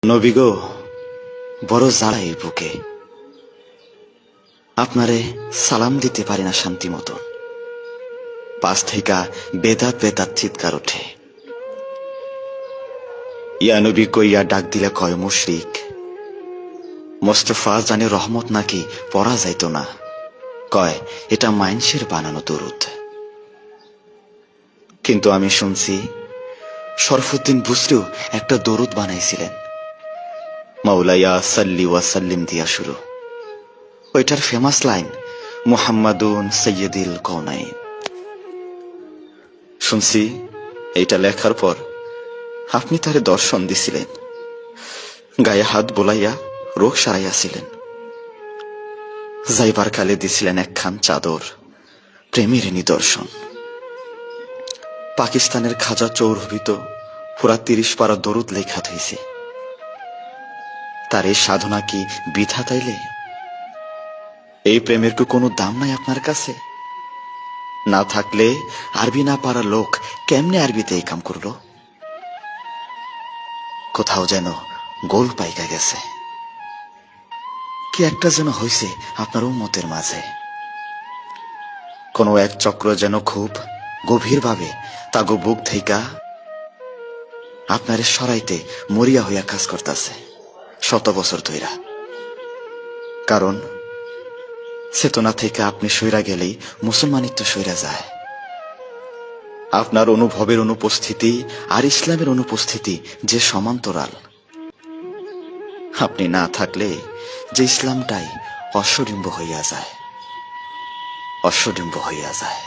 নবী গো, বড় জ্বালা এই বুকে, আপনারে সালাম দিতে পারি না শান্তি মতো। পাশ থেকে বেদাত বেদাত চিৎকার ওঠে। ইয়া নবী কইয়া ডাক দিলে কয় মুশরিক। মোস্তফা জানে রহমত নাকি পড়া যাইত না, কয় এটা মাইনসের বানানো দরুদ। কিন্তু আমি শুনছি শরফুদ্দিন বুসরিও একটা দরুদ বানাইছিলেন, মাওলায়া সাল্লি ওয়া সাল্লিম দিয়া শুরু। ওইটার ফেমাস লাইন মুহাম্মাদুন সাইয়্যিদুল কওনাইন। শুনছি এইটা লেখার পর আপনি তারে দর্শন দিছিলেন, গায়ে হাত বোলাইয়া রোগ সারাইয়াছিলেন। যাইবার কালে দিছিলেন একখান চাদর, প্রেমের নিদর্শন। পাকিস্তানের খাজা চৌরভিত পুরা ৩০ পারা দরুদ লেখা হইছে। তার এই সাধনা কি বৃথা তাইলে? এই প্রেমের কি কোনো দাম নাই আপনার কাছে? না থাকলে আরবি না পারা লোক কেমনে আরবিতে এই কাম করলো? কোথাও যেন গোল পাইকা গেছে, কি একটা যেন হইছে আপনার উম্মতের মাঝে। কোন এক চক্র যেন খুব গভীরভাবে তাগো বুক থেইকা আপনারে সরাইতে মরিয়া হইয়া কাজ করতেছে শত বছর ধইরা। কারণ চেতনা থেকে আপনি সইরা গেলেই মুসলমানিত্ব সইরা যায়। আপনার অনুভবের অনুপস্থিতি আর ইসলামের অনুপস্থিতি যে সমান্তরাল। আপনি না থাকলে যে ইসলামটাই অশ্বডিম্ব হইয়া যায়, অশ্বডিম্ব হইয়া যায়।